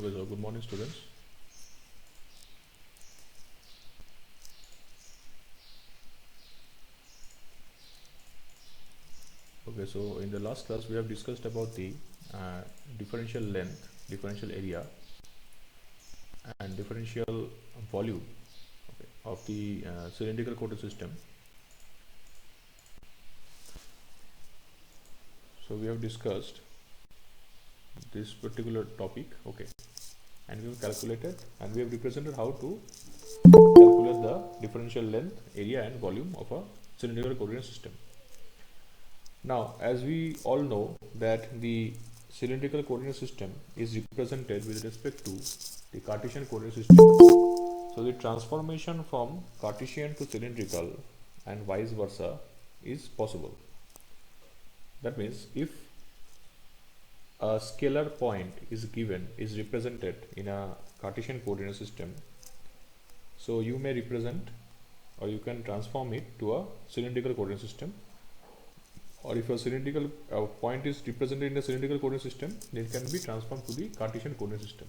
Okay, so good morning, students. Okay, so in the last class, we have discussed about the differential length, differential area, and differential volume, okay, of the cylindrical coated system. So we have discussed this particular topic, okay, and we have calculated and we have represented how to calculate the differential length, area, and volume of a cylindrical coordinate system. Now, as we all know that the cylindrical coordinate system is represented with respect to the Cartesian coordinate system. So the transformation from Cartesian to cylindrical and vice versa is possible. That means if a scalar point is represented in a Cartesian coordinate system, so you may represent or you can transform it to a cylindrical coordinate system. Or if a cylindrical point is represented in a cylindrical coordinate system, then it can be transformed to the Cartesian coordinate system.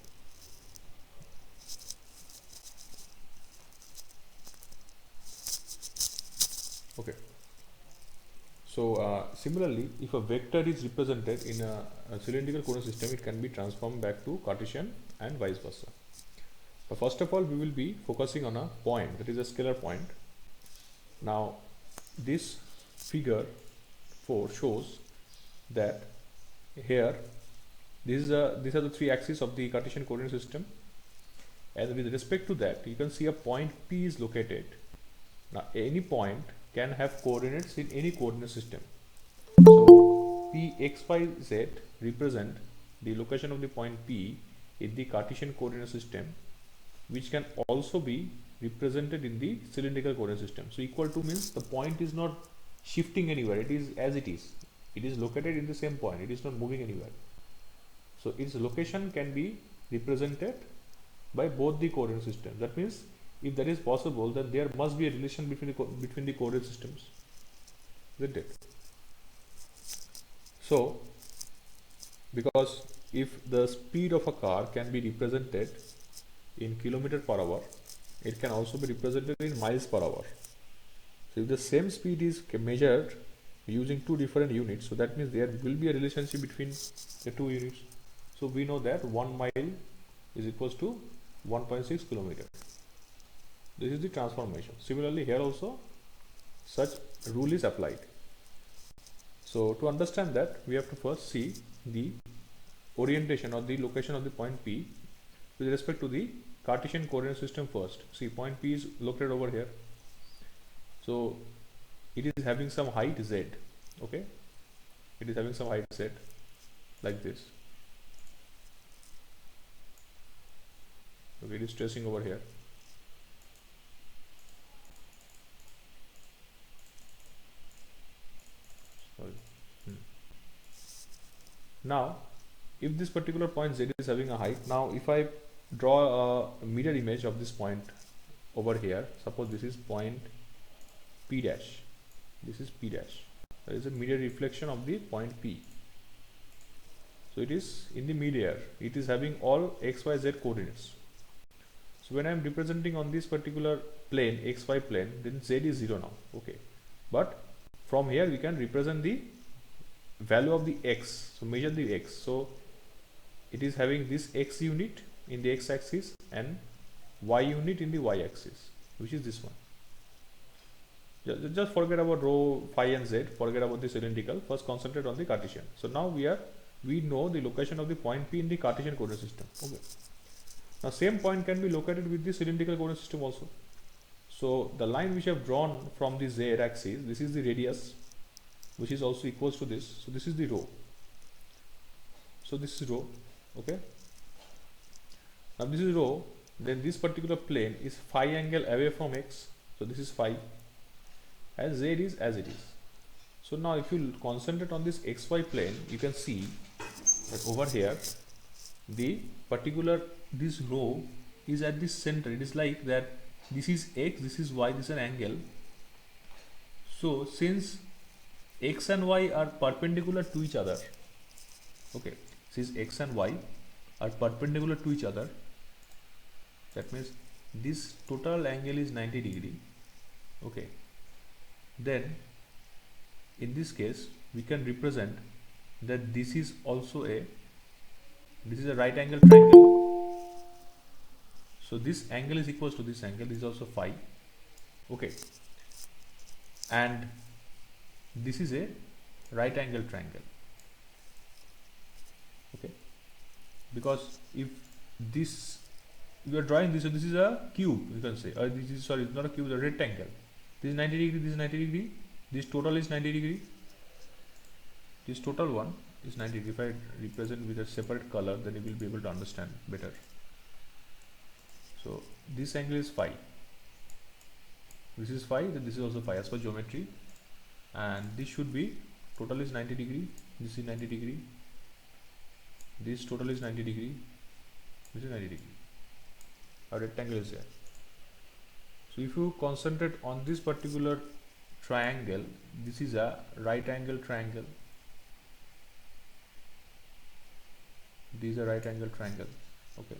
Okay. So similarly, if a vector is represented in a cylindrical coordinate system, it can be transformed back to Cartesian and vice versa. But first of all, we will be focusing on a point, that is a scalar point. Now, this figure 4 shows that here these are the three axes of the Cartesian coordinate system, and with respect to that you can see a point P is located. Now any point can have coordinates in any coordinate system, so P, X, Y, Z represent the location of the point P in the Cartesian coordinate system, which can also be represented in the cylindrical coordinate system. So equal to means the point is not shifting anywhere, it is as it is. It is located in the same point, it is not moving anywhere. So its location can be represented by both the coordinate systems. That means if that is possible, then there must be a relation between the coordinate systems, isn't it? So because if the speed of a car can be represented in kilometer per hour, it can also be represented in miles per hour. So if the same speed is measured using two different units, so that means there will be a relationship between the two units. So we know that 1 mile is equals to 1.6 kilometer. This is the transformation. Similarly, here also such rule is applied. So to understand that, we have to first see the orientation or the location of the point P with respect to the Cartesian coordinate system first. See, point P is located over here. So it is having some height Z. Okay, it is having some height Z like this. Okay, it is tracing over here. Sorry. Now, if this particular point Z is having a height, now if I draw a mirror image of this point over here, suppose this is point P dash, this is P dash, there is a mirror reflection of the point P. So it is in the mid-air, it is having all X, Y, Z coordinates. So when I am representing on this particular plane, XY plane, then Z is 0 now, okay. But from here we can represent the value of the X, so measure the X. So it is having this X unit in the X axis and Y unit in the Y axis, which is this one. Just forget about rho, phi and Z, forget about the cylindrical, first concentrate on the Cartesian. So now we know the location of the point P in the Cartesian coordinate system. Okay. Now same point can be located with the cylindrical coordinate system also. So the line which I have drawn from the Z axis, this is the radius, which is also equals to this. So this is the rho. So this is rho. Okay. Now this is rho. Then this particular plane is phi angle away from X. So this is phi. And Z is as it is. So now if you concentrate on this XY plane, you can see that over here the particular this rho is at this center. It is like that this is X, this is Y, this is an angle. So since X and Y are perpendicular to each other, okay, this is X and Y are perpendicular to each other, that means this total angle is 90 degree. Okay, then in this case we can represent that this is also a right angle triangle. So this angle is equals to this angle, this is also phi. Okay, and this is a right angle triangle. Okay, because if this you are drawing this, so this is a cube, you can say, or this is, sorry, it's not a cube, it's a rectangle. This is 90 degree, this is 90 degree, this total is 90 degree, this total one is 90 degree. If I represent with a separate color, then you will be able to understand better. So this angle is phi, this is phi, then this is also phi as per geometry, and this should be, total is 90 degree, this is 90 degree, this total is 90 degree, this is 90 degree. Our rectangle is there. So if you concentrate on this particular triangle, this is a right angle triangle, this is a right angle triangle. Okay,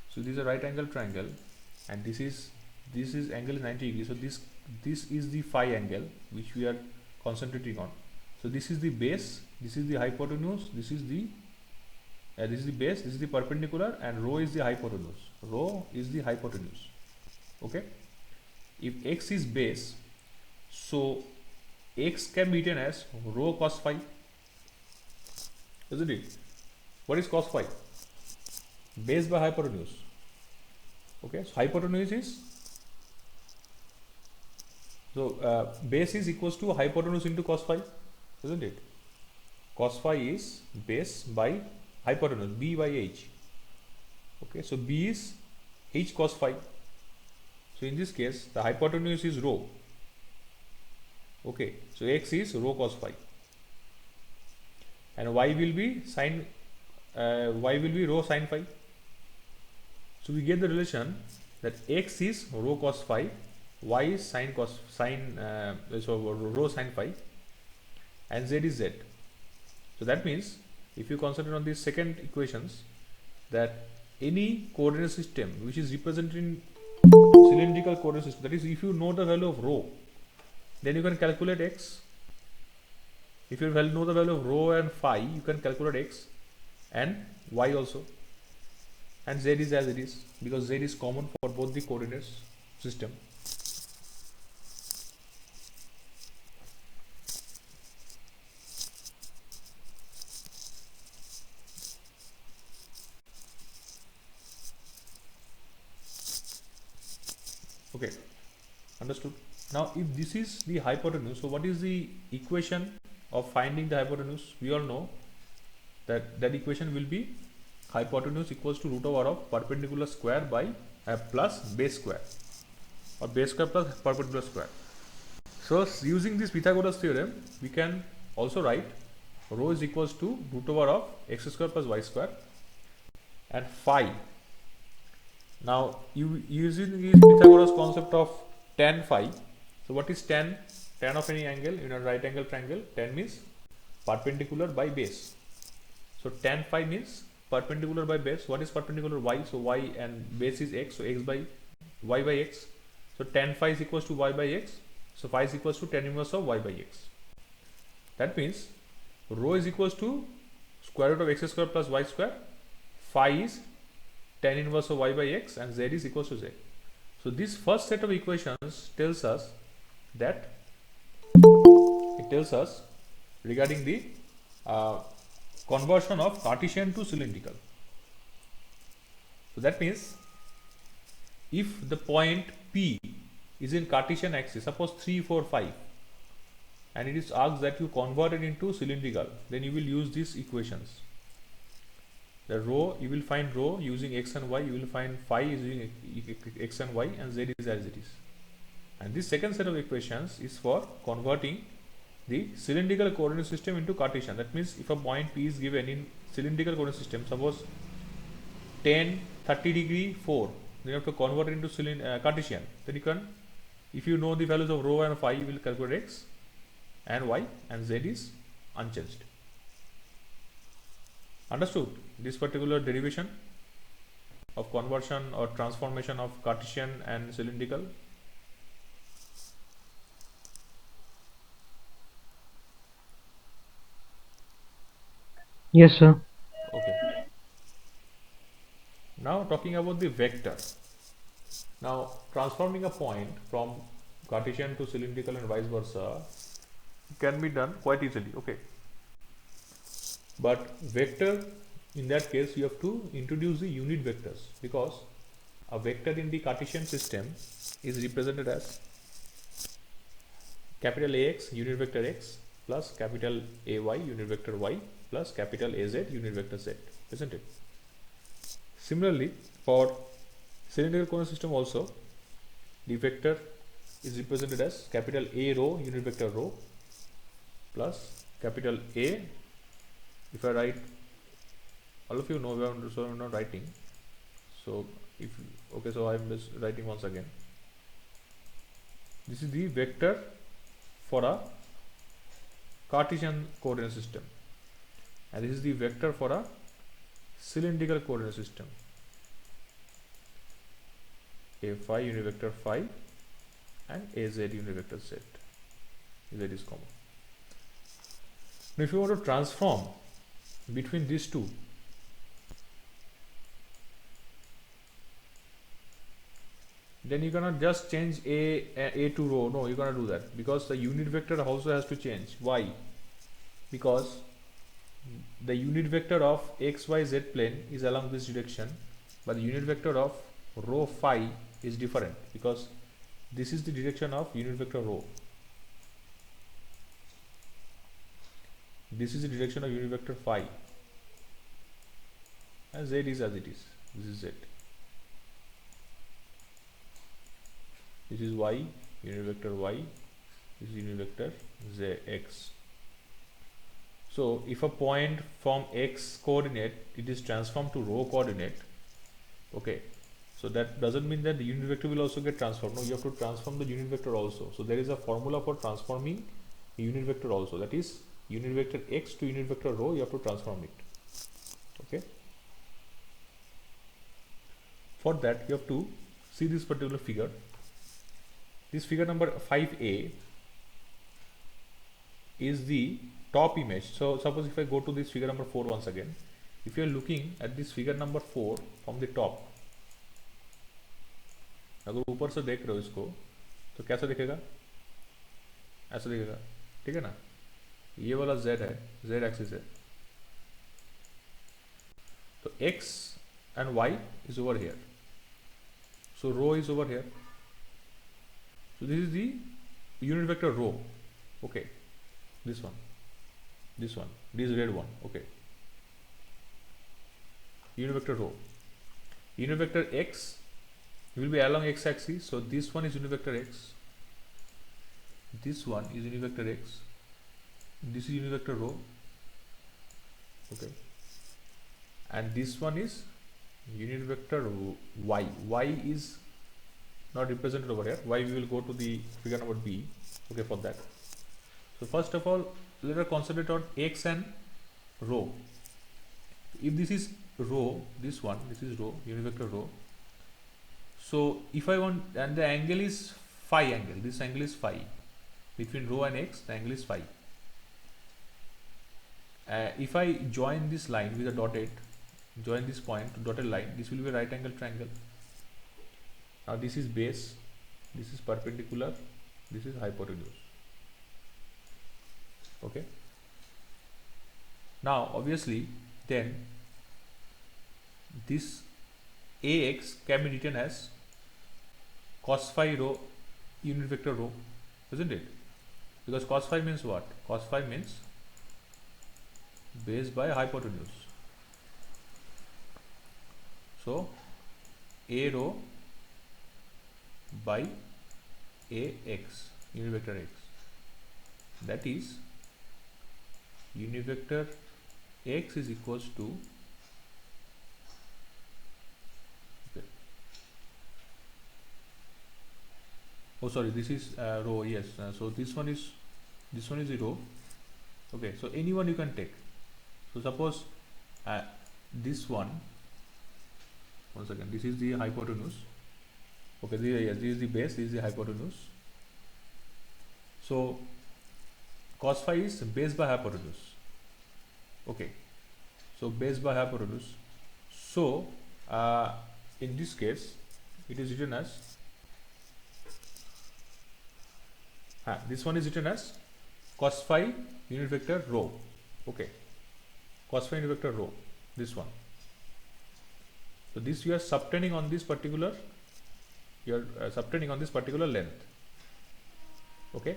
so this is a right angle triangle, and this is angle is 90 degrees. So this is the phi angle which we are concentrating on. So this is the base, this is the hypotenuse, this is the base, this is the perpendicular, and rho is the hypotenuse. Rho is the hypotenuse. Okay, if x is base, so x can be written as rho cos phi, isn't it? What is cos phi? Base by hypotenuse. Okay, so hypotenuse is, so base is equals to hypotenuse into cos phi, isn't it? Cos phi is base by hypotenuse, b by h. Okay, so b is h cos phi. So in this case the hypotenuse is rho. Okay, so x is rho cos phi, and y will be sine, rho sin phi. So we get the relation that x is rho cos phi, y is rho sin phi, and z is z. So that means if you concentrate on these second equations, that any coordinate system which is represented in cylindrical coordinate system, that is, if you know the value of rho, then you can calculate x. If you know the value of rho and phi, you can calculate x and y also, and z is as it is, because z is common for both the coordinates system. Okay, understood. Now if this is the hypotenuse, so what is the equation of finding the hypotenuse? We all know that equation will be hypotenuse equals to root over of perpendicular square by plus base square, or base square plus perpendicular square. So using this Pythagoras theorem, we can also write rho is equals to root over of x square plus y square, and phi. Now using this Pythagoras concept of tan phi. So what is tan? Tan of any angle in a right angle triangle. Tan means perpendicular by base. So tan phi means perpendicular by base. What is perpendicular? Y. So y and base is x. So x by y by x. So tan phi is equals to y by x. So phi is equals to tan inverse of y by x. That means rho is equals to square root of x square plus y square. Phi is tan inverse of y by x, and z is equals to z. So this first set of equations tells us that, it tells us regarding the conversion of Cartesian to cylindrical. So that means if the point P is in Cartesian axis, suppose 3, 4, 5, and it is asked that you convert it into cylindrical, then you will use these equations. The rho, you will find rho using x and y, you will find phi using x and y, and z is as it is. And this second set of equations is for converting the cylindrical coordinate system into Cartesian. That means if a point P is given in cylindrical coordinate system, suppose 10, 30 degree, 4, then you have to convert it into Cartesian. Then you can, if you know the values of rho and phi, you will calculate x and y, and z is unchanged. Understood this particular derivation of conversion or transformation of Cartesian and cylindrical? Yes, sir. Okay. Now talking about the vector. Now transforming a point from Cartesian to cylindrical and vice versa can be done quite easily. Okay. But vector, in that case you have to introduce the unit vectors, because a vector in the Cartesian system is represented as capital AX unit vector X plus capital AY unit vector Y plus capital AZ unit vector Z, isn't it? Similarly, for cylindrical coordinate system also, the vector is represented as capital A rho unit vector rho plus capital A. If I write, all of you know, so I'm not writing. So if okay, so I'm just writing once again. This is the vector for a Cartesian coordinate system, and this is the vector for a cylindrical coordinate system. A phi unit vector phi and AZ unit vector Z. Z is common. Now, if you want to transform between these two, then you cannot just change a to rho. No, you cannot do that, because the unit vector also has to change. Why? Because the unit vector of xyz plane is along this direction, but the unit vector of rho phi is different, because this is the direction of unit vector rho. This is the direction of unit vector phi, and z is as it is. This is z. This is y, unit vector y. This is unit vector zx. So if a point from x coordinate, it is transformed to rho coordinate, okay, so that doesn't mean that the unit vector will also get transformed. No, you have to transform the unit vector also. So there is a formula for transforming unit vector also, that is unit vector x to unit vector rho, you have to transform it. Okay, for that you have to see this particular figure. This figure number 5a is the top image. So suppose if I go to this figure number 4 once again, if you are looking at this figure number 4 from the top, अगर ऊपर से देख रहे हो इसको तो कैसा दिखेगा? ऐसा दिखेगा, ठीक है ना? ये वाला z है, z एक्सिस है, तो x and y is over here, so rho is over here, so this is the unit vector rho. Okay, this one, this red one. Okay, unit vector rho, unit vector x will be along x axis, so this one is unit vector x, this one is unit vector x, this is unit vector rho. Okay, and this one is unit vector y. Y is not represented over here. Y we will go to the figure number b. Okay, for that, so first of all let us concentrate on x and rho. If this is rho, this one, this is rho, unit vector rho, so if I want, and the angle is phi angle, this angle is phi between rho and x, the angle is phi. If I join this line with a dotted, join this point to dotted line, this will be a right angle triangle. Now this is base, this is perpendicular, this is hypotenuse. Okay, now obviously then this ax can be written as cos phi rho unit vector rho, isn't it? Because cos phi means what? Cos phi means base by hypotenuse. So a rho by ax unit vector x, that is unit vector x is equals to, okay, oh sorry, this is rho, yes, so this one is the rho. Okay, so anyone you can take. So suppose this one second, this is the hypotenuse. Okay, this is the base, this is the hypotenuse. So cos phi is base by hypotenuse. Okay, so base by hypotenuse. So in this case it is written as this one is written as cos phi unit vector rho. Okay, cos phi unit vector rho, this one. So this you are subtending on this particular, you are subtending on this particular length. Okay,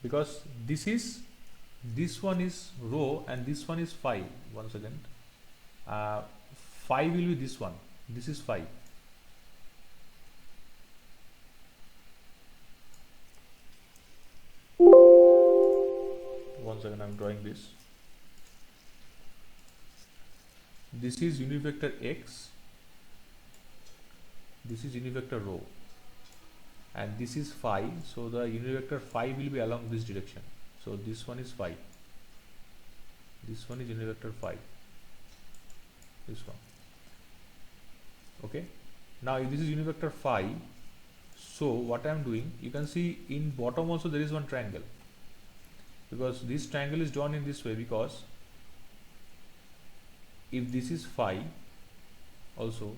because this one is rho and this one is phi. Once again, phi will be this one, this is phi. Once again I am drawing this. This is unit vector x, this is unit vector rho, and this is phi. So the unit vector phi will be along this direction. So this one is phi, this one is unit vector phi, this one. Okay, now if this is unit vector phi, so what I am doing, you can see in bottom also there is one triangle, because this triangle is drawn in this way, because if this is phi also,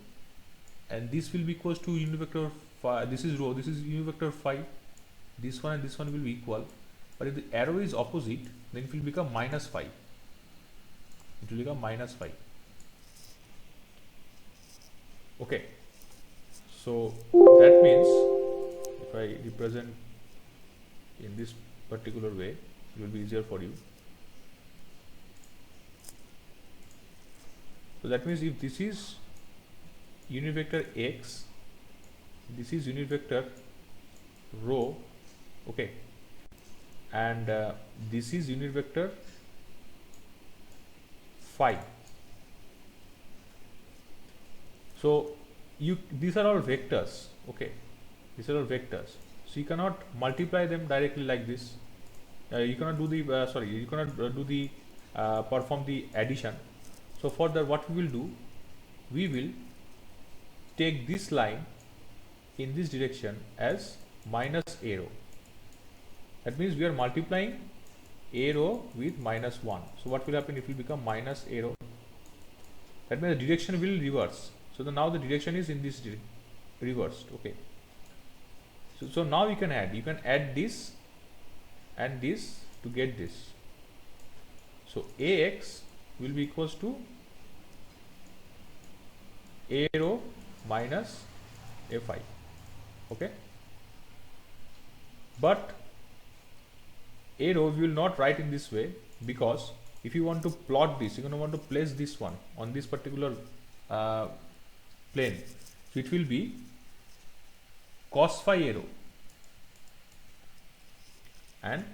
and this will be equals to unit vector phi, this is rho, this is unit vector phi, this one and this one will be equal. But if the arrow is opposite, then it will become minus phi, it will become minus phi. Okay, so that means if I represent in this particular way, it will be easier for you. So that means if this is unit vector x, this is unit vector rho, okay, and this is unit vector phi. So these are all vectors. Okay, these are all vectors. So you cannot multiply them directly like this. You cannot do the you cannot do the perform the addition. So for that, what we will do, we will take this line in this direction as minus a rho. That means we are multiplying a rho with minus 1. So what will happen? It will become minus a rho. That means the direction will reverse. So now the direction is in this reversed. Okay. So now you can add this and this to get this. So ax will be equals to a rho minus a phi. Okay, but a rho we will not write in this way, because if you want to plot this, you're going to want to place this one on this particular plane. So it will be cos phi a rho and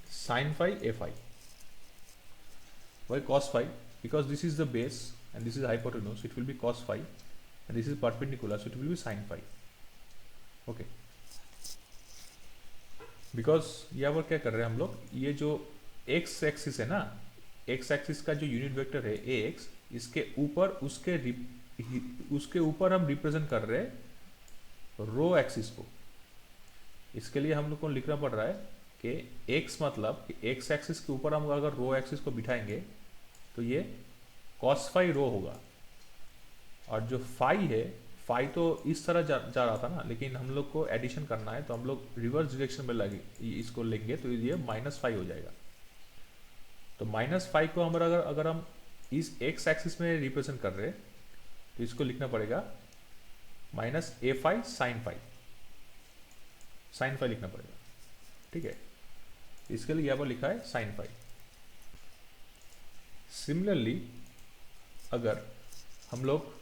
sin phi a phi. Why cos phi? Because this is the base and this is hypotenuse, so it will be cos phi, and this is perpendicular, so it will be sin phi. Okay, because यहाँ पर क्या कर रहे हैं हम लोग, ये जो एक्स एक्सिस है ना, एक्स एक्सिस का जो यूनिट वेक्टर है ए एक्स, इसके ऊपर उसके ऊपर हम रिप्रेजेंट कर रहे हैं रो एक्सिस को. इसके लिए हम लोग को लिखना पड़ रहा है कि एक्स मतलब एक्स एक्सिस के ऊपर हम अगर रो एक्सिस को बिठाएंगे तो ये कॉस फाई रो होगा, और जो फाई है, फाई तो इस तरह जा रहा था ना, लेकिन हम लोग को एडिशन करना है तो हम लोग रिवर्स डायरेक्शन में इसको लेंगे तो ये माइनस फाई हो जाएगा. तो माइनस फाई को हम अगर हम इस एक्स एक्सिस में रिप्रेजेंट कर रहे हैं तो इसको लिखना पड़ेगा minus A phi sine phi, sine phi लिखना पड़ेगा. ठीक है, इसके लिए यहाँ पर लिखा है साइन फाई. सिमिलरली अगर हम लोग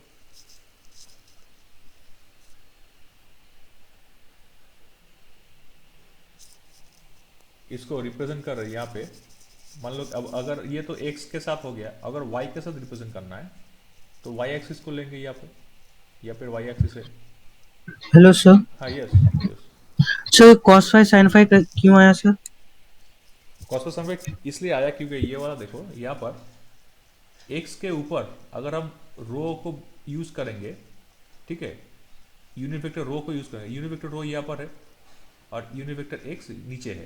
इसको रिप्रेजेंट कर रहे हैं यहाँ पे, मान लो अब अगर ये तो x के साथ हो गया, अगर y के साथ रिप्रेजेंट करना है तो y एक्सिस को लेंगे यहाँ पे, या फिर y एक्सिस है. Hello sir. हाँ yes sir cos phi sin phi क्यों आया sir? Cos phi sine phi इसलिए आया क्योंकि ये वाला देखो यहाँ पर एक्स के ऊपर अगर हम रो को यूज करेंगे, ठीक है, यूनिट वेक्टर रो को यूज करेंगे, यूनिट वेक्टर रो यहाँ पर है और यूनिट वेक्टर एक्स नीचे है,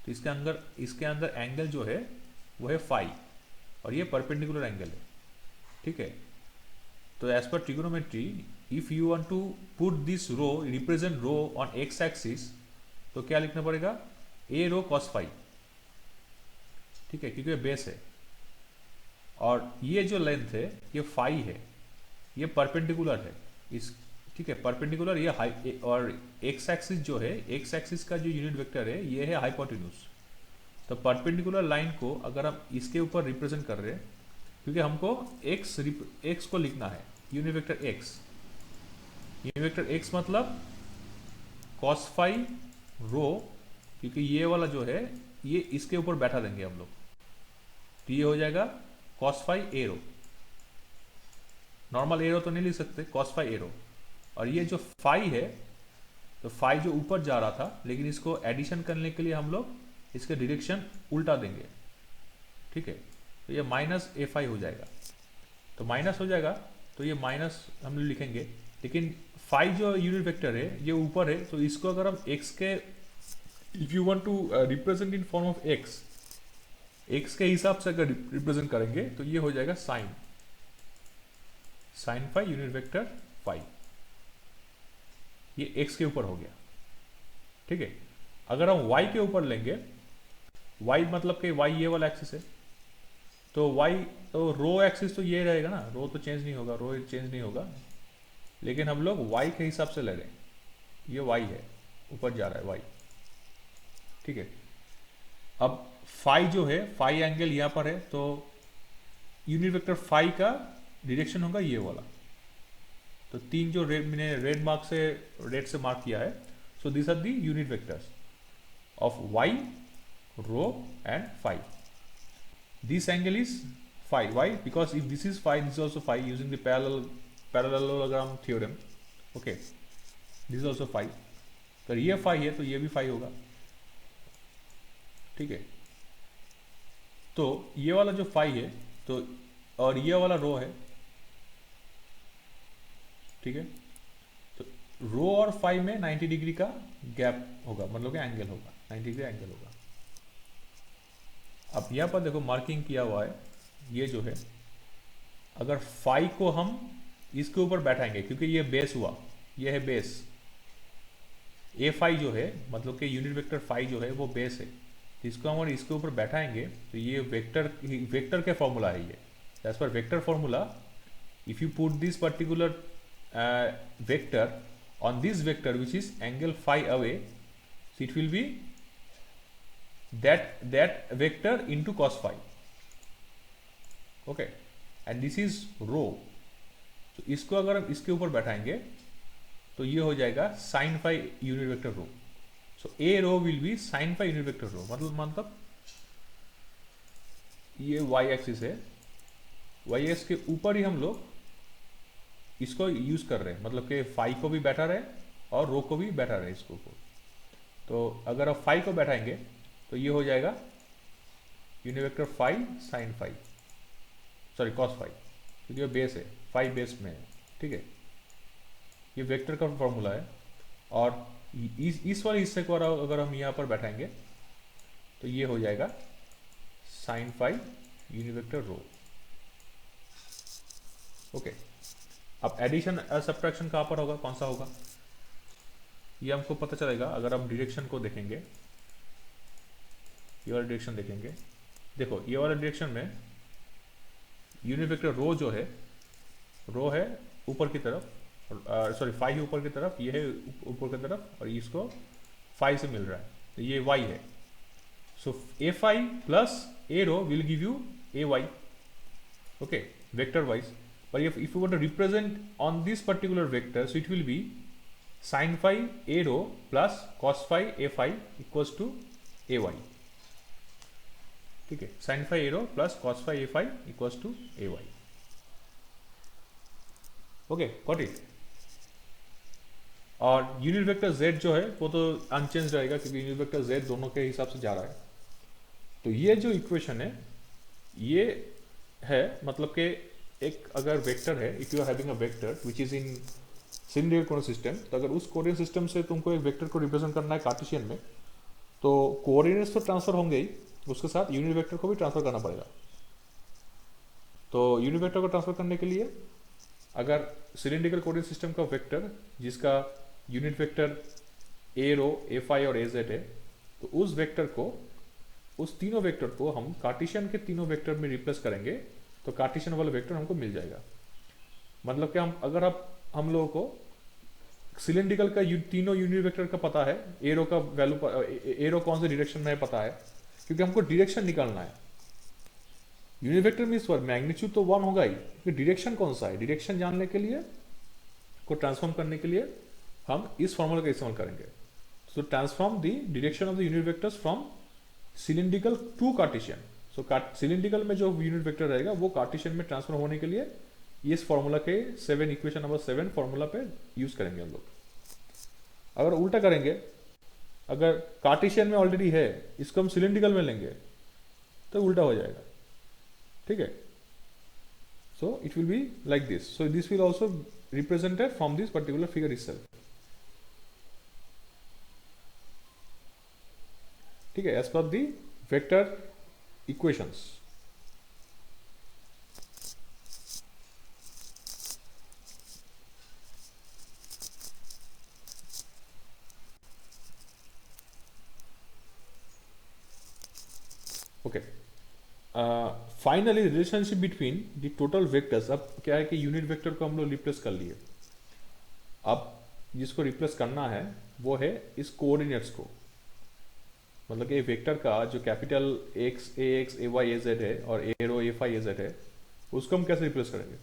तो इसके अंदर एंगल जो है वो है फाई और ये परपेंडिकुलर एंगल है, ठीक है। तो as per trigonometry if you want to put this rho represent rho on x axis, तो क्या लिखना पड़ेगा, ए रो कॉस फाई, ठीक है, क्योंकि बेस है और ये जो लेंथ है ये फाई है, ये परपेंडिकुलर है इस, ठीक है, परपेंडिकुलर ये हाई, और एक्स एक्सिस जो है, एक्स एक्सिस का जो यूनिट वेक्टर है ये है हाइपोटेन्यूज। तो परपेंडिकुलर लाइन को अगर हम इसके ऊपर रिप्रेजेंट कर रहे हैं, क्योंकि हमको एक्स को लिखना है, unit vector x, unit vector x मतलब कॉस फाई रो, क्योंकि ये वाला जो है ये इसके ऊपर बैठा देंगे हम लोग, तो ये हो जाएगा कॉस फाई ए रो, नॉर्मल ए रो तो नहीं लिख सकते, कॉस फाई ए रो। और ये जो फाई है, तो फाई जो ऊपर जा रहा था, लेकिन इसको एडिशन करने के लिए हम लोग इसके डायरेक्शन उल्टा देंगे, ठीक है, तो ये माइनस ए फाई हो जाएगा, तो माइनस हो जाएगा, तो ये माइनस हम लोग लिखेंगे, लेकिन फाई जो यूनिट वेक्टर है ये ऊपर है, तो इसको अगर हम एक्स के, if you want to represent in form of x के हिसाब से अगर रिप्रेजेंट करेंगे तो ये हो जाएगा sine phi unit vector phi, ये एक्स के ऊपर हो गया, ठीक है। अगर हम वाई के ऊपर लेंगे, वाई मतलब कि वाई ये वाला एक्सिस है, तो वाई तो रो एक्सिस तो ये रहेगा ना, रो तो चेंज नहीं होगा, रो चेंज नहीं होगा, लेकिन हम लोग वाई के हिसाब से ले रहे हैं, ये वाई है, ऊपर जा रहा है वाई, ठीक है। अब फाई जो है, फाई एंगल यहाँ पर है, तो यूनिट वेक्टर फाई का डायरेक्शन होगा ये वाला, तो तीन जो मैंने रेड से मार्क किया है, so this are the unit vectors of y, rho and phi. This angle is phi, why because if this is phi, this also phi using the parallelogram theorem, okay, this is also phi, तो ये phi है तो ये भी phi होगा, ठीक है। तो ये वाला जो फाई है, तो और ये वाला रो है, ठीक है, तो रो और फाई में 90 डिग्री का गैप होगा, मतलब कि एंगल होगा, 90 डिग्री एंगल होगा। अब यहाँ पर देखो मार्किंग किया हुआ है, ये जो है, अगर फाई को हम इसके ऊपर बैठाएंगे, क्योंकि ये बेस हुआ, ये है बेस, ए फाई जो है, मतलब कि यूनिट वेक्टर फाई जो है वो बेस है, तो इसको हम इसके ऊपर बैठाएंगे तो ये वेक्टर के फॉर्मूला है, ये as per vector formula, if you put this particular vector on this vector which is angle phi away, so it will be that vector into cos phi, okay, and this is rho, so इसको अगर हम इसके ऊपर बैठाएंगे तो ये हो जाएगा sin phi unit vector rho, so a rho will be sin phi unit vector rho, मतलब ये y एक्सिस है, y एक्सिस के ऊपर ही हम लोग इसको यूज कर रहे हैं, मतलब कि फाई को भी बैठा रहे और रो को भी बैठा रहे इसको ऊपर। तो अगर आप फाई को बैठाएंगे तो ये हो जाएगा unit vector phi sine phi, sorry cos phi, क्योंकि ये बेस है, फाई बेस में है, ठीक है, ये वेक्टर का फॉर्मूला है। और इस वाले हिस्से को अगर हम यहाँ पर बैठाएंगे तो ये हो जाएगा साइन फाई यूनिट वेक्टर रो, ओके। अब एडिशन और सब्ट्रैक्शन कहाँ पर होगा, कौन सा होगा, ये हमको पता चलेगा अगर हम डायरेक्शन को देखेंगे, ये वाला डायरेक्शन देखेंगे, देखो ये वाला डायरेक्शन में यूनिट वेक्टर रो जो है, रो है ऊपर की तरफ, सॉरी फाई ऊपर की तरफ, ये है ऊपर की तरफ, और इसको फाई से मिल रहा है, तो ये वाई है, so a phi plus a rho will give you a y, okay, vector wise. But if you want to represent on this particular vector, so it will be sin phi a rho plus cos phi a phi equals to a y, ठीक है, sin phi a rho plus cos phi a phi equals to a y, okay, got it। और unit vector z जो है वो तो unchange रहेगा, क्योंकि unit vector z दोनों के हिसाब से जा रहा है। तो ये जो इक्वेशन है, ये है, मतलब कि एक अगर वेक्टर है, if you are having a vector which is in cylindrical coordinate system, तो अगर उस कोऑर्डिनेट सिस्टम से तुमको एक वेक्टर को रिप्रेजेंट करना है कार्टेशियन में, तो कोऑर्डिनेट्स तो ट्रांसफर होंगे ही, उसके साथ यूनिट वेक्टर को भी ट्रांसफर करना पड़ेगा। तो यूनिट वेक्टर को ट्रांसफर करने के लिए अगर सिलेंड्रिकल कोऑर्डिनेट सिस्टम का वेक्टर जिसका unit vector a rho a phi और ए जेड है, तो उस वेक्टर को, उस तीनों वेक्टर को हम कार्टेशियन के तीनों वेक्टर में रिप्लेस करेंगे, तो कार्टेशियन वाला वेक्टर हमको मिल जाएगा। मतलब कि अगर आप हम लोगों को सिलेंड्रिकल का तीनों यूनिट वेक्टर का पता है, एरो का वैल्यू, एरो कौन से डायरेक्शन में है पता है, क्योंकि हमको डायरेक्शन निकालना है। यूनिट वेक्टर में इस बार मैग्नीट्यूड तो वन होगा ही, क्योंकि डायरेक्शन कौन सा है, डायरेक्शन जानने के लिए, को ट्रांसफॉर्म करने के लिए हम इस फॉर्मूला का इस्तेमाल करेंगे। So transform the direction of the unit vectors from cylindrical to Cartesian. So cylindrical में जो यूनिट वेक्टर रहेगा वो कार्टेशियन में ट्रांसफर होने के लिए इस फॉर्मूला के 7 इक्वेशन नंबर 7 फॉर्मूला पे यूज करेंगे हम लोग। अगर उल्टा करेंगे, अगर कार्टेशियन में ऑलरेडी है, इसको हम सिलेंड्रिकल में लेंगे, तो उल्टा हो जाएगा। ठीक है, so it will be like this. So this will also represented from this particular figure itself। ठीक है, as per the vector equations. Okay, finally relationship between the total vectors. अब क्या है कि यूनिट वेक्टर को हम लोग रिप्लेस कर लिए, अब जिसको रिप्लेस करना है वो है इस कोऑर्डिनेट्स को, मतलब कि वेक्टर का जो कैपिटल एक्स ए वाई ए जेड है और ए rho a phi A Z है, उसको हम कैसे रिप्लेस करेंगे।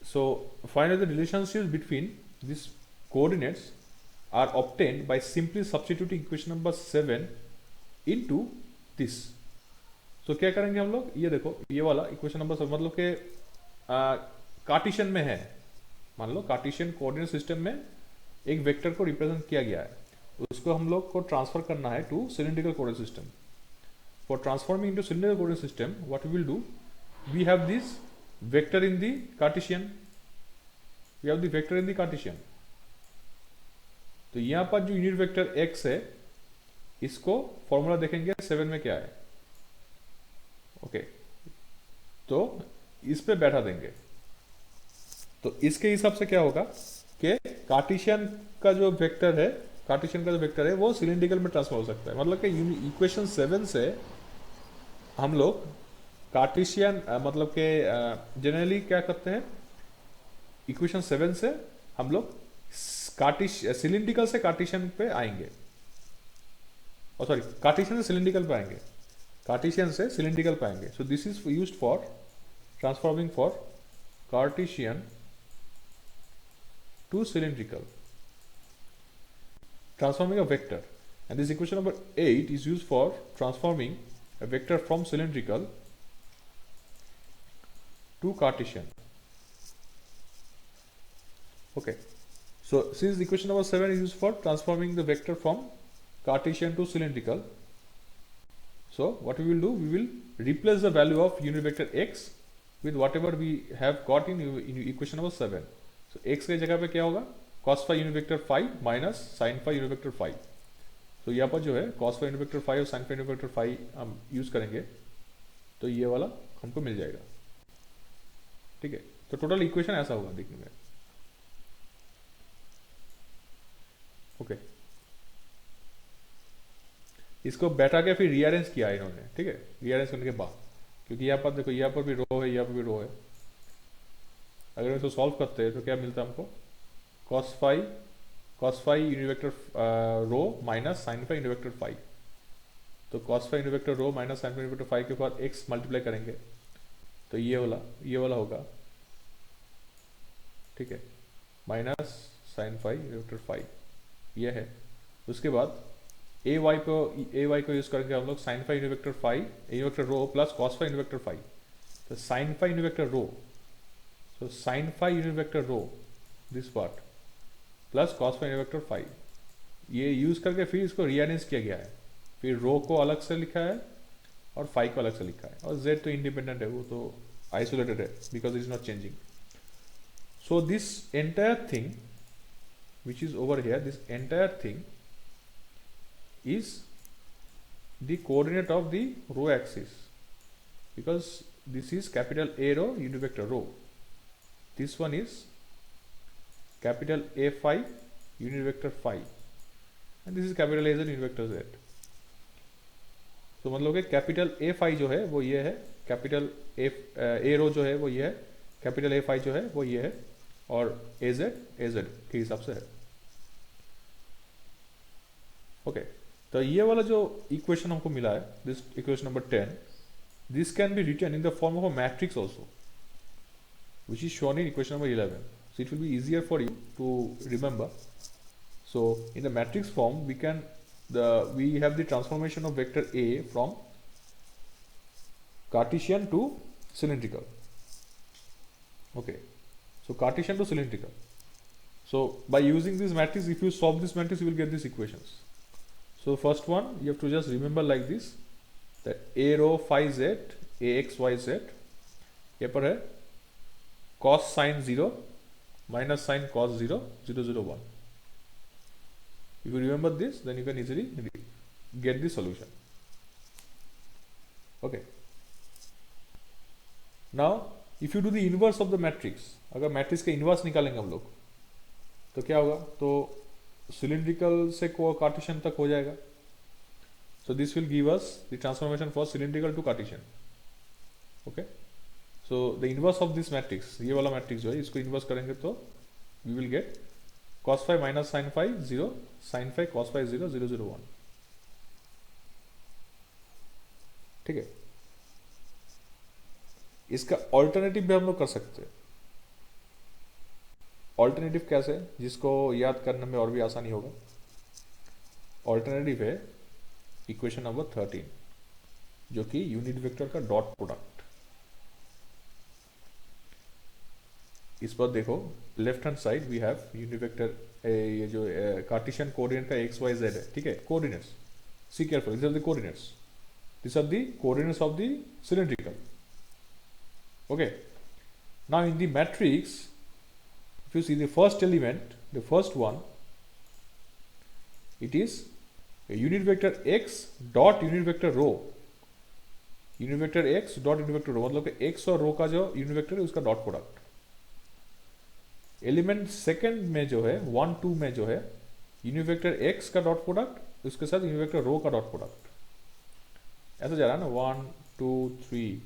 So finally the relationship between this coordinates are obtained by simply substituting equation number 7 into this. तो क्या करेंगे हम लोग, ये देखो, ये वाला इक्वेशन नंबर 7 मतलब कि कार्टेशियन में है, मान लो कार्टेशियन कोऑर्डिनेट सिस्टम में एक वेक्टर को रिप्रेजेंट किया गया है, उसको हम लोग को ट्रांसफर करना है to cylindrical coordinate system. For transforming into cylindrical coordinate system what we will do, we have this vector in the Cartesian, we have the vector in the Cartesian. तो यहां पर जो यूनिट वेक्टर x है, इसको formula देखेंगे 7 में क्या है। ओके, तो इस पे बैठा देंगे, तो इसके हिसाब से क्या होगा कि कार्टेशियन का जो वेक्टर है, कार्टेशियन का जो वेक्टर है वो सिलेंड्रिकल में ट्रांसफर हो सकता है। मतलब कि इक्वेशन 7 से हम लोग कार्टेशियन, मतलब के जनरली क्या करते हैं, इक्वेशन 7 से हम लोग सिलेंड्रिकल से कार्टेशियन पे आएंगे, और सॉरी कार्टेशियन से सिलेंड्रिकल पे आएंगे, कार्टेशियन से सिलेंड्रिकल पे आएंगे। So this is used for transforming for Cartesian to cylindrical, transforming a vector, and this equation number 8 is used for transforming a vector from cylindrical to Cartesian. Okay, so since equation number 7 is used for transforming the vector from Cartesian to cylindrical, so what we will do, we will replace the value of unit vector x with whatever we have got in equation number 7. So x के जगह पे क्या होगा, cos phi unit vector phi minus sine phi unit vector phi. तो यहाँ पर जो है cos phi unit vector phi और sine phi unit vector phi हम यूज करेंगे, तो ये वाला हमको मिल जाएगा। ठीक है, तो टोटल इक्वेशन ऐसा होगा देखने में। ओके, इसको बैठा के फिर रीअरेंज किया इन्होंने। ठीक है, रीअरेंज करने के बाद, क्योंकि यहाँ पर देखो, यहाँ पर भी रो है, यहाँ पर भी रो है, अगर इसको सॉल्व करते हैं तो क्या मिलता है हमको, cos phi unit vector rho minus sine phi unit vector phi. तो cos phi unit vector rho minus sine phi unit vector phi के बाद x मल्टीप्लाई करेंगे, तो ये वाला होगा। ठीक है, minus sine phi unit vector phi ये है। उसके बाद ए वाई को यूज करेंगे हम लोग sine phi unit vector phi unit vector rho plus cos phi unit vector phi. तो sine phi unit vector rho, so sin phi unit vector rho this part plus cos phi unit vector phi, ये use करके फिर इसको rearrange किया गया है। फिर रो को अलग से लिखा है और फाई को अलग से लिखा है, और जेड तो इंडिपेंडेंट है, वो तो आइसोलेटेड है because it is not changing. So this entire thing which is over here, this entire thing is the coordinate of the row axis, because this is capital A row unit vector row, this one is capital A phi unit vector phi, and this is capital A z unit vector z. तो मतलब कि capital A phi जो है वो ये है, capital A रो जो है वो ये है, कैपिटल A phi जो है वो ये है, और AZ के हिसाब से है. ओके, तो ये वाला जो इक्वेशन हमको मिला है, this equation number 10, this can be written in the form of a matrix also, which is shown in equation number 11. So it will be easier for you to remember. So in the matrix form, we have the transformation of vector A from Cartesian to cylindrical. Okay, so Cartesian to cylindrical. So by using this matrix, if you solve this matrix, you will get these equations. So first one, you have to just remember like this, that A row phi z, Ax y z, यहाँ पर है cos sin 0 minus sin cos 0, 0 0 1. If you remember this, then you can easily get the solution. Okay. Now if you do the inverse of the matrix, अगर matrix का inverse निकालेंगे हम लोग तो क्या होगा, तो सिलिंड्रिकल से कार्टेशियन तक हो जाएगा. So this will give us the transformation for cylindrical to Cartesian. Okay, so the inverse of this matrix, ये वाला मैट्रिक्स जो है इसको इनवर्स करेंगे तो we will get cos phi minus sin phi 0, sin phi cos phi 0, 0 0 1. ठीक है, इसका ऑल्टरनेटिव भी हम लोग कर सकते हैं. ऑल्टरनेटिव कैसे, जिसको याद करने में और भी आसानी होगा. ऑल्टरनेटिव है इक्वेशन नंबर 13, जो कि यूनिट वेक्टर का डॉट प्रोडक्ट. इस पर देखो, left hand side we have unit vector, ये जो कार्टेशियन कोऑर्डिनेट का एक्स वाई जेड है. ठीक है, coordinates, see careful, this are the coordinates, this are the coordinates of the cylindrical. Okay, now in the matrix, if you see the first element, the first one, it is a unit vector x dot unit vector row. unit vector x dot unit vector row मतलब कि x और रो का जो unit vector है उसका dot product. Element second में जो है 1 2 में जो है यूनिट वेक्टर x का डॉट प्रोडक्ट उसके साथ यूनिट वेक्टर रो का डॉट प्रोडक्ट. ऐसा जा रहा है ना, 1 2 3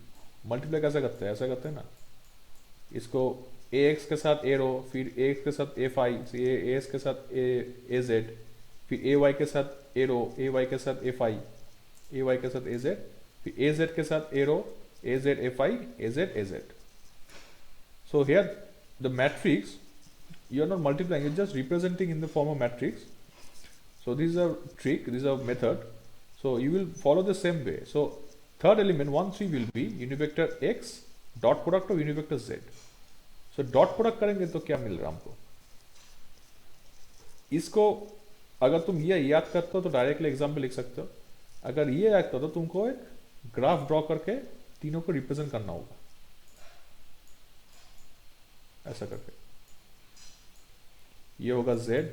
मल्टीप्लाई कैसे करते हैं, ऐसा करते हैं ना. इसको ax के साथ a रो, फिर ax के साथ a phi, as के साथ az, फिर ay के साथ a रो, ay के साथ a phi, ay के साथ az, फिर az के साथ a rho, az a phi, az. So here the matrix, you are not multiplying, you are just representing in the form of matrix. So this is a trick, this is a method. So you will follow the same way. So third element 1 3 will be unit vector x dot product of unit vector z. So dot product करेंगे तो क्या मिल रहा है हमको. इसको अगर तुम ये याद करते हो तो डायरेक्टली एग्जाम्पल लिख सकते हो. अगर ये याद करते हो तो तुमको एक ग्राफ ड्रॉ करके तीनों को रिप्रेजेंट करना होगा, ऐसा करके. ये होगा z.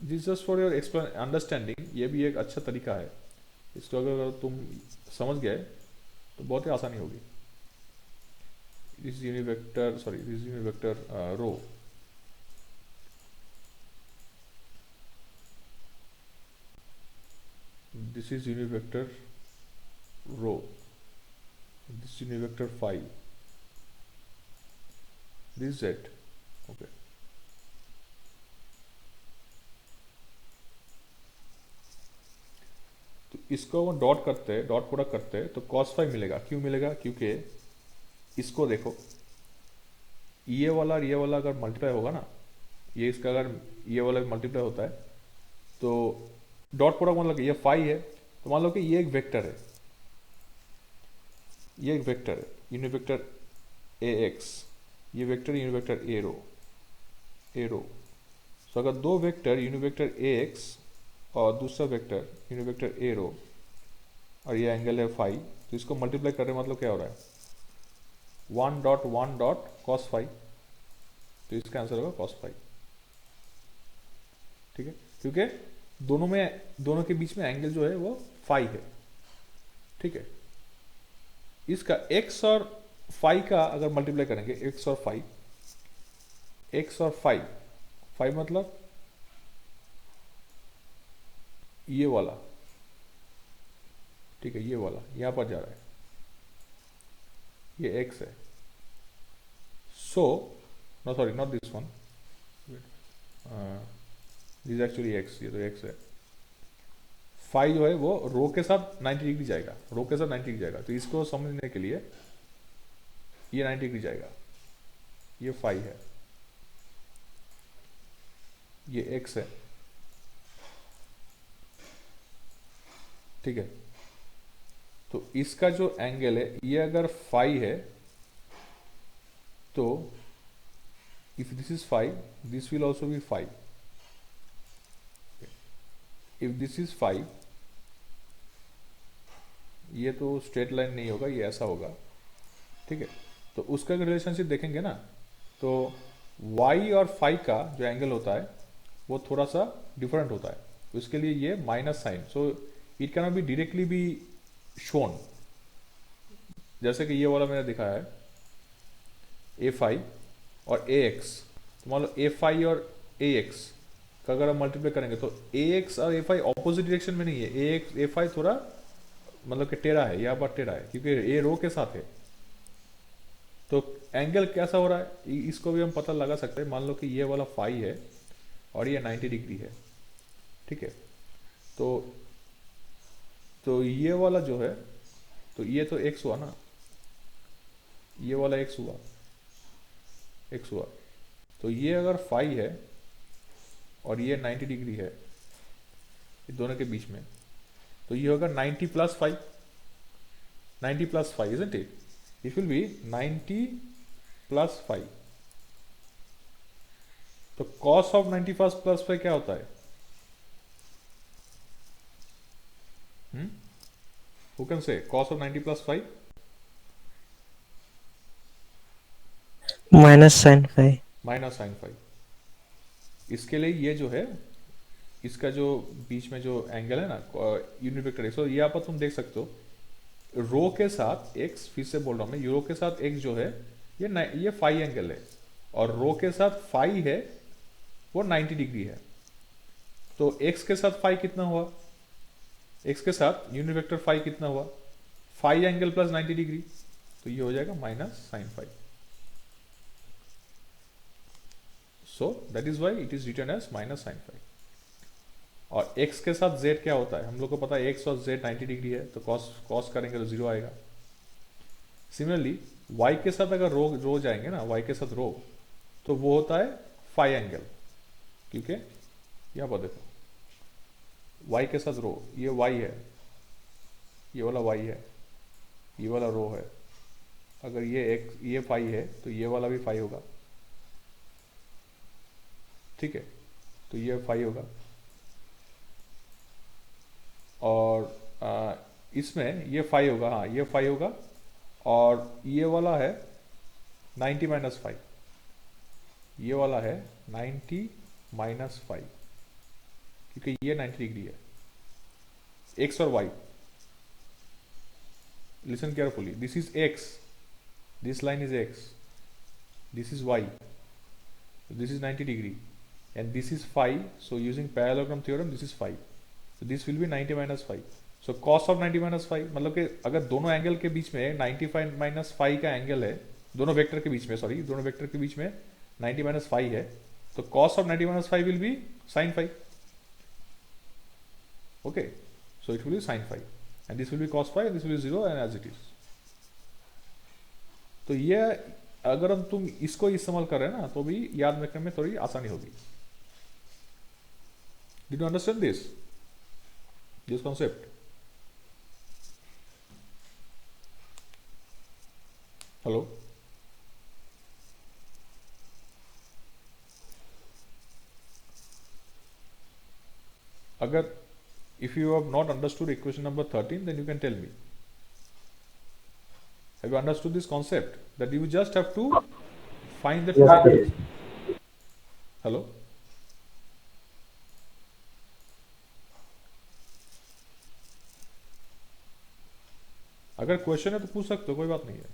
This just for your understanding, ये भी एक अच्छा तरीका है. इसको अगर तुम समझ गए तो बहुत ही आसानी होगी. This is unit vector, sorry, this is unit vector row. This is unit vector row. This is unit vector phi. This is z. Okay. तो इसको वो डॉट करते हैं, डॉट प्रोडक्ट करते हैं तो cos phi मिलेगा. क्यों मिलेगा, क्योंकि इसको देखो, ये वाला और ये वाला अगर मल्टीप्लाई होगा ना, ये इसका अगर ये वाला मल्टीप्लाई होता है तो डॉट प्रोडक्ट मतलब ये फाई है, तो मान लो कि ये एक वेक्टर है, ये एक वेक्टर है यूनिट वेक्टर ए एक्स, ये वेक्टर यूनिट वेक्टर ए रो. सो अगर दो वेक्टर यूनिट वेक्टर ए एक्स और दूसरा वेक्टर यूनिट वेक्टर ए रो, और ये एंगल है फाई, तो इसको मल्टीप्लाई कर रहे हैं, मतलब क्या हो रहा है 1 डॉट कॉस फाई, तो इसका आंसर होगा कॉस फाई। ठीक है, क्योंकि दोनों के बीच में एंगल जो है वो फाई है। ठीक है, इसका एक्स और फाई का अगर मल्टीप्लाई करेंगे, एक्स और फाई, एक्स और फाई, फाई मतलब ये वाला, ठीक है, ये वाला यहां पर जा रहा है, ये एक्स है। So no sorry not this one, this actually x, ये तो एक्स है। फाई जो है वो रो के साथ 90 डिग्री जाएगा, रो के साथ 90 डिग्री जाएगा, तो इसको समझने के लिए ये 90 डिग्री जाएगा, ये फाई है, ये एक्स है। ठीक है, तो इसका जो एंगल है ये अगर फाई है, तो if this is phi, this will also be phi. If this is phi, ये तो स्ट्रेट लाइन नहीं होगा, ये ऐसा होगा। ठीक है, तो उसका अगर रिलेशनशिप देखेंगे ना, तो y और फाई का जो एंगल होता है वो थोड़ा सा डिफरेंट होता है, तो इसके लिए ये minus sine, so it can not be directly be shown. जैसे कि ये वाला मैंने दिखाया है ए फाई और ए एक्स, तो मान लो ए फाई और ए एक्स का अगर हम मल्टीप्लाई करेंगे, तो ए एक्स और ए फाई ऑपोजिट डायरेक्शन में नहीं है, ए एक्स ए फाई थोड़ा मतलब कि टेढ़ा है, यहाँ पर टेढ़ा है, क्योंकि ए रो के साथ है। तो एंगल कैसा हो रहा है इसको भी हम पता लगा सकते हैं। मान लो कि ये वाला फाई है और ये 90 डिग्री है। ठीक है, तो ये वाला जो है, तो ये तो एक्स हुआ ना, ये वाला एक्स हुआ, एक्स हुआ, तो ये अगर फाई है और ये 90 डिग्री है दोनों के बीच में, तो ये होगा 90 plus five, 90 plus five, isn't it? It will be 90 plus five. तो कॉस ऑफ 90 प्लस फाइव क्या होता है? Who can say cos of 90 plus five? Minus sine phi. Minus sine five. इसके लिए ये जो है, इसका जो बीच में जो एंगल है ना यूनिट वेक्टर एक्स, तो यहाँ पर तुम देख सकते हो रो के साथ एक्स, फिर से बोल रहा हूं मैं, रो के साथ एक्स जो है ये फाई एंगल है, और रो के साथ फाई है वो 90 डिग्री है। तो एक्स के साथ फाई कितना हुआ? एक्स के साथ यूनिट वेक्टर फाई कितना हुआ? फाई एंगल प्लस 90 डिग्री, तो ये हो जाएगा minus sine phi. So that is why it is written as minus sine phi. और x के साथ z क्या होता है? हम लोग को पता है x और z 90 डिग्री है, तो cos करेंगे तो 0 आएगा। सिमिलरली y के साथ अगर रो जाएंगे ना, y के साथ रो, तो वो होता है फाई एंगल, क्योंकि यहाँ पर देखो y के साथ रो, ये y है, ये वाला y है, ये वाला रो है, अगर ये फाई है तो ये वाला भी फाई होगा। ठीक है, तो ये फाई होगा, और इसमें ये फाई होगा, हाँ ये फाई होगा, और ये वाला है 90 माइनस फाइव, ये वाला है 90 माइनस फाइव, क्योंकि ये 90 डिग्री है। एक्स और y, listen carefully, this is x, this line is x, this is y, this is 90 degree, and this is phi, so using parallelogram theorem this is phi, so this will be 90 minus phi, so cos of 90 minus phi, मतलब कि अगर दोनों angle के बीच में 95 minus phi का angle है, दोनों vector के बीच में, सॉरी दोनों वेक्टर के बीच में 90 माइनस फाई है, तो cos of 90 minus phi will be sin phi. Okay, so it will be sin phi and this will be cos phi, this will be 0 and as it is. तो ये अगर हम तुम इसको इस्तेमाल कर रहे हैं ना, तो भी याद रखने में थोड़ी आसानी होगी। Did you understand this concept? Hello? अगर If you have not understood equation number 13, then you can tell me. Have you understood this concept? That you just have to find the two Yes, sir. angles. Hello? अगर question है तो पूछ सकते हो, कोई बात नहीं है.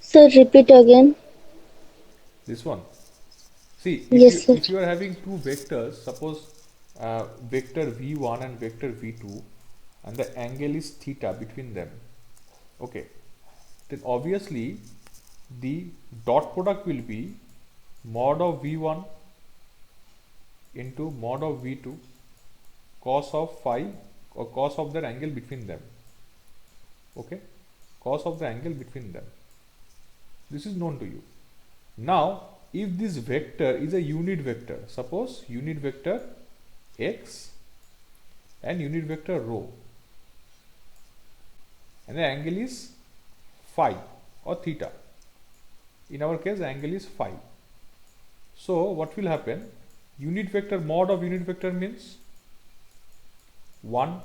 Sir, repeat again. This one. See, Yes, sir. if you are having two vectors, suppose vector v1 and vector v2, and the angle is theta between them, okay, then obviously the dot product will be mod of v1 into mod of v2 cos of phi, or cos of their angle between them, okay, cos of the angle between them. This is known to you. Now if this vector is a unit vector, suppose unit vector x and unit vector rho, and the angle is phi or theta. In our case, the angle is phi. So what will happen? Unit vector, mod of unit vector means 1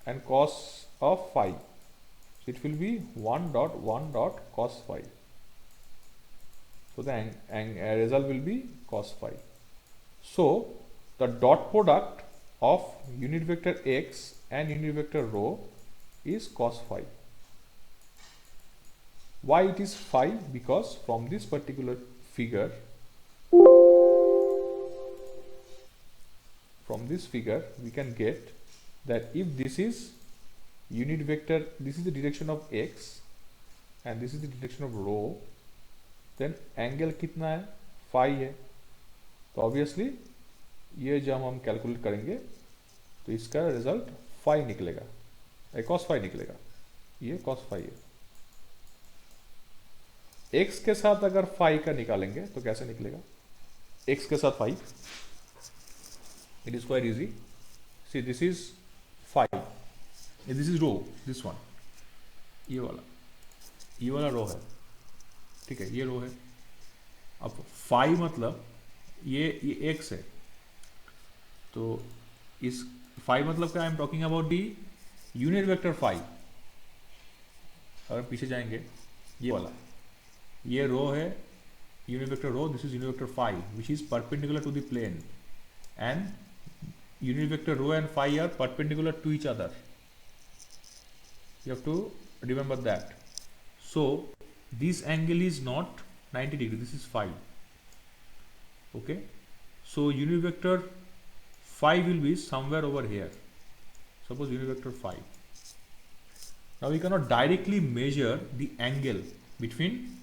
and cos of phi. So it will be 1 dot 1 dot cos phi. So the result will be cos phi. So the dot product of unit vector x and unit vector rho is cos phi. Why it is phi? Because from this particular figure, we can get that if this is unit vector, this is the direction of x and this is the direction of rho, then angle कितना है? Phi है. तो obviously ये जब हम calculate करेंगे तो इसका रिजल्ट फाई निकलेगा, कॉस फाई निकलेगा. ये कॉस फाई है. x के साथ अगर फाई का निकालेंगे तो कैसे निकलेगा? x के साथ phi, it is quite easy. See, this is phi, this is rho, this one, ये वाला रो है, ठीक है, ये रो है. अब फाई मतलब ये x है, तो इस फाई मतलब क्या? I am talking about the unit vector phi. अगर पीछे जाएंगे, ये वाला, ये रो है, unit vector rho, this is unit vector phi which is perpendicular to the plane, and unit vector rho and phi are perpendicular to each other. You have to remember that. So this angle is not 90 degree, this is phi. Okay, so unit vector phi will be somewhere over here. Suppose unit vector phi. Now we cannot directly measure the angle between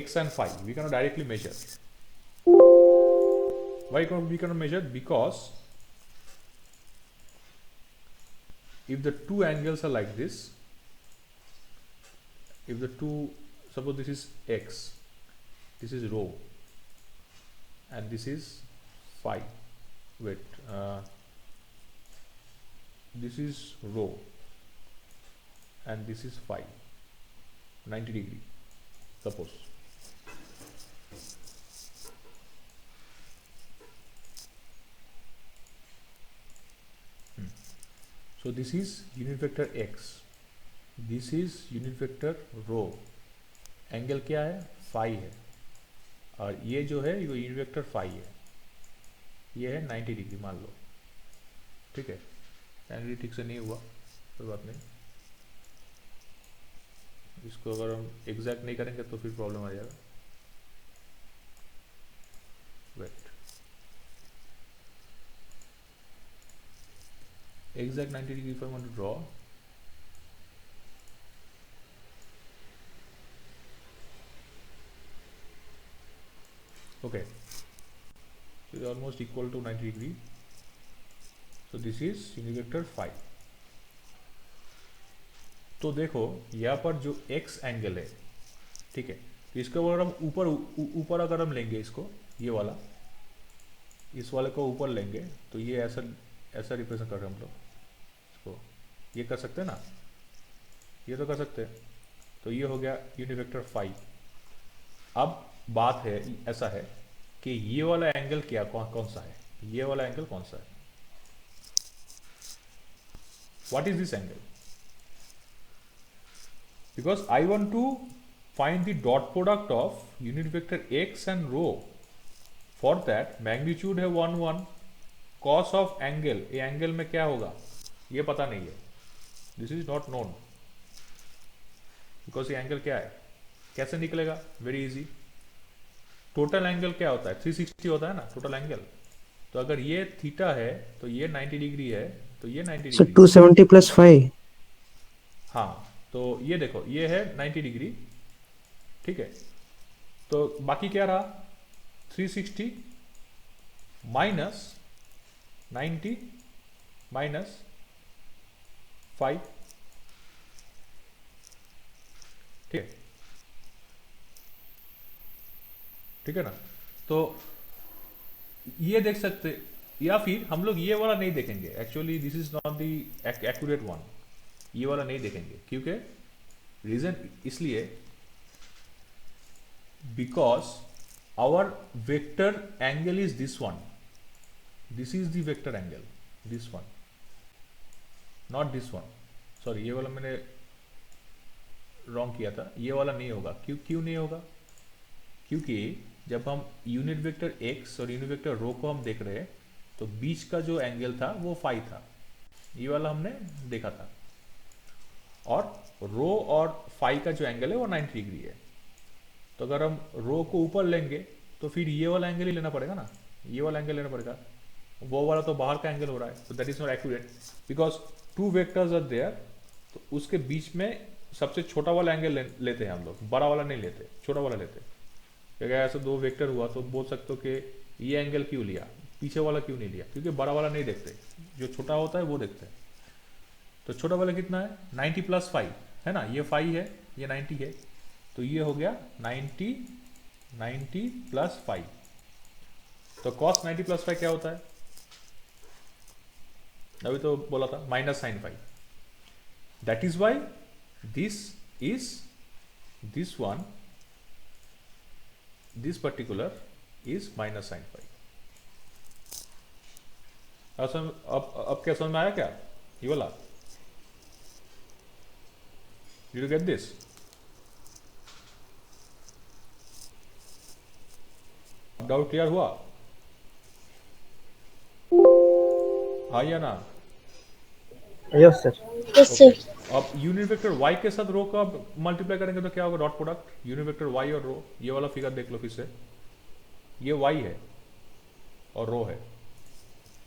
x and phi. We cannot directly measure. Why we cannot measure? Because if the two angles are like this, if the two, suppose this is x, this is rho, and this is phi, this is rho and this is phi, 90 degree, suppose. So this is unit vector x, this is unit vector rho, angle क्या है? Phi है, और ये जो है ये unit vector phi है, ये है 90 डिग्री मान लो, ठीक है. एंगल ठीक से नहीं हुआ, कोई बात नहीं, इसको अगर हम एग्जैक्ट नहीं करेंगे तो फिर प्रॉब्लम आ जाएगा. Wait, exact 90 degree if I want to draw, okay, so it is almost equal to 90 degree. So this is unit vector phi. तो देखो यहाँ पर जो x एंगल है, ठीक है, तो इसको अगर हम ऊपर अगर हम लेंगे इसको, ये वाला, इस वाले को ऊपर लेंगे तो ये ऐसा रिप्रेजेंट कर रहे हैं हम लोग इसको. ये कर सकते हैं ना, ये तो कर सकते हैं. तो ये हो गया यूनिट वेक्टर फाई. अब बात है, ऐसा है कि ये वाला एंगल क्या कौन कौन सा है, ये वाला एंगल कौन सा है, what is this angle? Because I want to find the dot product of unit vector x and rho. For that magnitude है 1 1, cos of angle, ये एंगल में क्या होगा ये पता नहीं है, this is not known, because ये एंगल क्या है, कैसे निकलेगा, वेरी इजी। टोटल एंगल क्या होता है, 360 होता है ना टोटल एंगल, तो अगर ये थीटा है तो ये 90 डिग्री है, तो ये 90 सर डिग्री है। 270 + 5। हाँ, तो ये देखो ये है 90 डिग्री, ठीक है, तो बाकी क्या रहा, 360 माइनस 90 माइनस 5, ठीक है, ठीक है ना। तो ये देख सकते, या फिर हम लोग ये वाला नहीं देखेंगे, actually this is not the accurate one, ये वाला नहीं देखेंगे, क्योंकि रीजन इसलिए because our vector angle is this one, this is the vector angle, this one, not this one, sorry ये वाला मैंने रॉन्ग किया था, ये वाला नहीं होगा, क्यों नहीं होगा, क्योंकि जब हम यूनिट वेक्टर x और यूनिट वेक्टर रो को हम देख रहे हैं तो बीच का जो एंगल था वो फाई था, ये वाला हमने देखा था, और रो और फाई का जो एंगल है वो 90 डिग्री है, तो अगर हम रो को ऊपर लेंगे तो फिर ये वाला एंगल ही लेना पड़ेगा ना, ये वाला एंगल लेना पड़ेगा, वो वाला तो बाहर का एंगल हो रहा है, तो that is not accurate because two vectors are there, तो उसके बीच में सबसे छोटा वाला एंगल लेते हैं हम लोग, बड़ा वाला नहीं लेते, छोटा वाला लेते हैं। अगर ऐसा दो वेक्टर हुआ तो बोल सकते हो कि ये एंगल क्यों लिया, पीछे वाला क्यों नहीं लिया, क्योंकि बड़ा वाला नहीं देखते, जो छोटा होता है वो देखते हैं। तो छोटा वाला कितना है, 90 + 5 है ना, ये 5 है, ये 90 है, तो ये हो गया 90 + 5। तो cos 90 + 5 क्या होता है, अभी तो बोला था -sin5, that is y this is this one, this particular is -sin5। अब क्या समझ में आया क्या, ये वाला, did you get this? Doubt clear हुआ, हाँ या ना? Yes sir. Yes sir. अब यूनिट वेक्टर y के साथ रो का मल्टीप्लाई करेंगे तो क्या होगा, dot product unit vector y और रो, ये वाला फिगर देख लो फिर से, ये y है और रो है,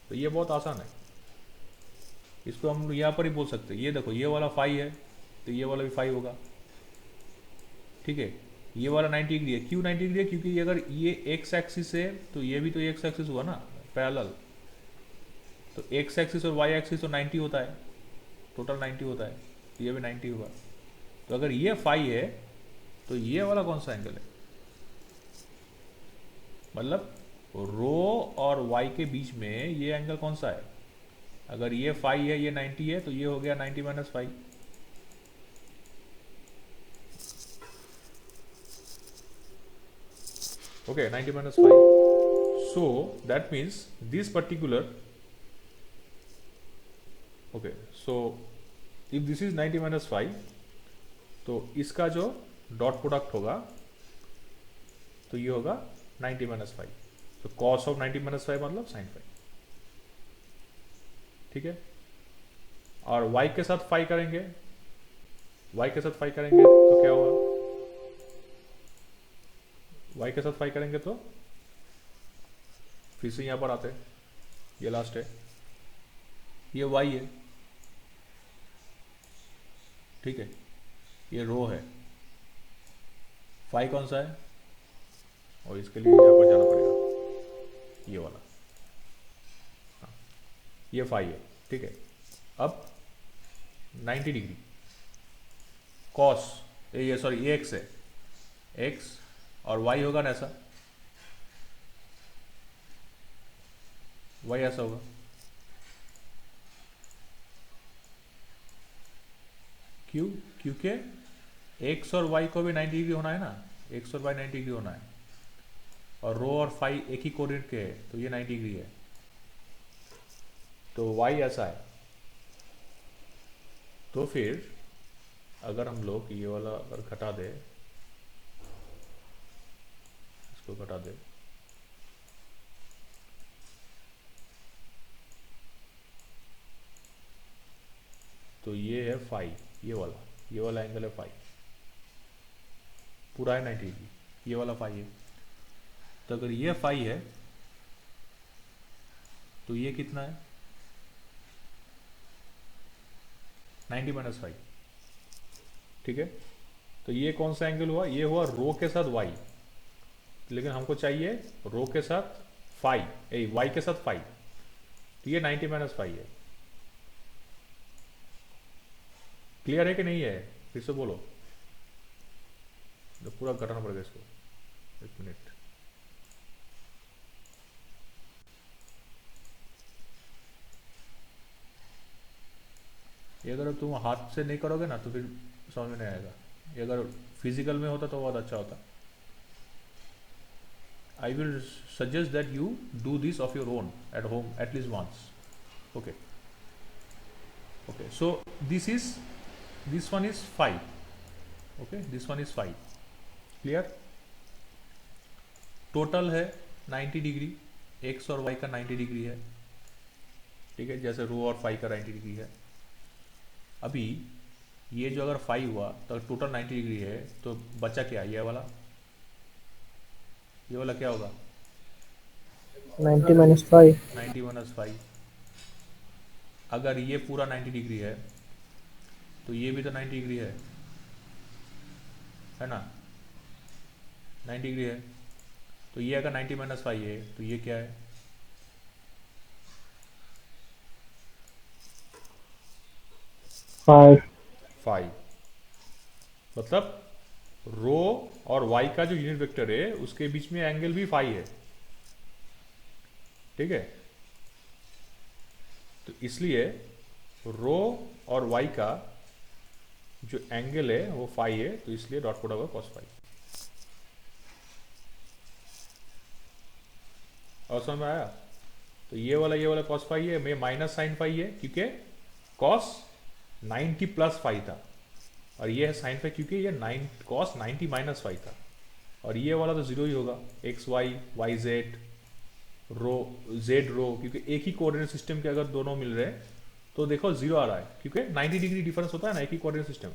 तो ये बहुत आसान है, इसको हम यहाँ पर ही बोल सकते हैं, ये देखो ये वाला 5 है तो ये वाला भी 5 होगा, ठीक है, ये वाला 90 डिग्री है, क्यों 90 डिग्री है, क्योंकि अगर ये x एक्सिस है तो ये भी तो x एक्सिस हुआ ना पैरेलल, तो x एक्सिस और y एक्सिस तो 90 होता है, टोटल 90 होता है, तो ये भी 90 होगा, तो अगर ये 5 है तो ये वाला कौन सा एंगल है, मतलब रो और y के बीच में ये एंगल कौन सा है, अगर ये 5 है ये 90 है, तो ये हो गया 90 - 5, okay, 90 - 5, so that means this particular, okay, so if this is 90 - 5, तो इसका जो डॉट प्रोडक्ट होगा तो ये होगा 90 - 5, तो cos ऑफ 90 - 5 मतलब sin5, ठीक है, और y के साथ 5 करेंगे, y के साथ 5 करेंगे तो क्या होगा, y के साथ 5 करेंगे तो फिर से यहां पर आते हैं, ये लास्ट है, ये y है, ठीक है, ये रो है, 5 कौन सा है, और इसके लिए यहाँ पर जाना पड़ेगा, ये वाला, हाँ, ये 5 है, ठीक है, अब 90 डिग्री कॉस, ये सॉरी ये x है, x और y होगा ना ऐसा, y ऐसा होगा, क्यों, क्योंकि x और y को भी 90 डिग्री होना है ना, x और y 90 डिग्री होना है, और रो और फाई एक ही कोऑर्डिनेट के है, तो ये 90 डिग्री है। तो वाई ऐसा है। तो फिर अगर हम लोग ये वाला अगर घटा दे, इसको घटा दे, तो ये है फाई, ये वाला एंगल है फाई, पूरा है 90 डिग्री, ये वाला फाई है। तो अगर ये फाई है तो ये कितना है, 90 माइनस फाई। ठीक है, तो ये कौन सा एंगल हुआ, ये हुआ रो के साथ वाई, लेकिन हमको चाहिए रो के साथ फाई, वाई के साथ फाई, तो ये 90 माइनस फाई है। क्लियर है कि नहीं है, फिर से बोलो, तो पूरा घटाना पड़ेगा इसको, एक मिनट। ये अगर तुम हाथ से नहीं करोगे ना तो फिर समझ में नहीं आएगा, ये अगर फिजिकल में होता तो बहुत अच्छा होता। I will suggest that you do this of your own at home at least once. Okay. Okay. So this one is 5. Okay. This one is 5. Clear? Total है 90 डिग्री, एक्स और वाई का 90 degree है। ठीक है, जैसे रो और phi का 90 degree है। अभी ये जो अगर फाई हुआ तो टोटल 90 डिग्री है, तो बचा क्या, ये वाला क्या होगा, 90 माइनस 5। 90 माइनस 5। अगर ये पूरा 90 डिग्री है तो ये भी तो 90 डिग्री है ना, 90 डिग्री है। तो ये अगर 90 माइनस 5 है तो ये क्या है, 5। मतलब रो और वाई का जो यूनिट वेक्टर है उसके बीच में एंगल भी फाई है। ठीक है, तो इसलिए रो और वाई का जो एंगल है वो फाई है, तो इसलिए डॉट प्रोडक्ट होगा कॉस फाई। और समझ में आया? तो ये वाला कॉस फाई है, मैं माइनस साइन फाई है क्योंकि कॉस 90 प्लस फाई था, और ये है साइन फाई क्योंकि ये कॉस 90 माइनस फाई था। और ये वाला तो जीरो ही होगा, एक्स वाई, वाई जेड, रो जेड रो, क्योंकि एक ही कोऑर्डिनेट सिस्टम के अगर दोनों मिल रहे हैं तो देखो जीरो आ रहा है, क्योंकि 90 डिग्री डिफरेंस होता है ना एक ही कोऑर्डिनेट सिस्टम।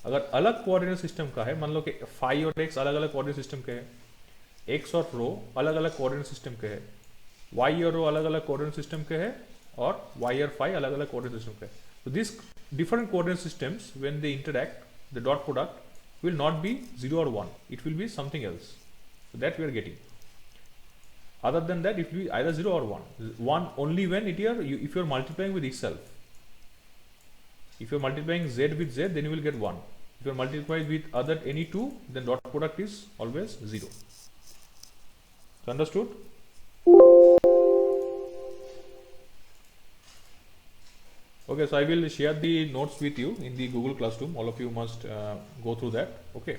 अगर अलग कोऑर्डिनेट सिस्टम का है, मान लो कि फाई और एक्स अलग अलग कोऑर्डिनेट सिस्टम के हैं, एक्स और रो अलग अलग कोऑर्डिनेट सिस्टम के हैं, वाई और रो अलग अलग कोऑर्डिनेट सिस्टम के हैं, और वाई और फाई अलग अलग कोऑर्डिनेट सिस्टम के हैं। तो this different coordinate systems, when they interact, the dot product will not be 0 or 1, it will be something else. So that we are getting. Other than that, it will be either 0 or 1. 1 only when if you are multiplying with itself. If you are multiplying z with z, then you will get 1. If you are multiplying with any two, then dot product is always 0. So understood? Okay, so I will share the notes with you in the Google Classroom. All of you must go through that. Okay,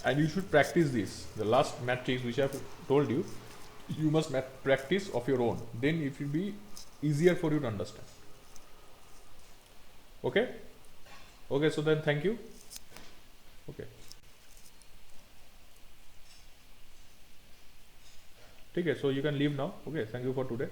and you should practice this. The last matrix which I have told you, you must practice of your own. Then it will be easier for you to understand. Okay. Okay. So then, thank you. Okay. Okay. So you can leave now. Okay. Thank you for today.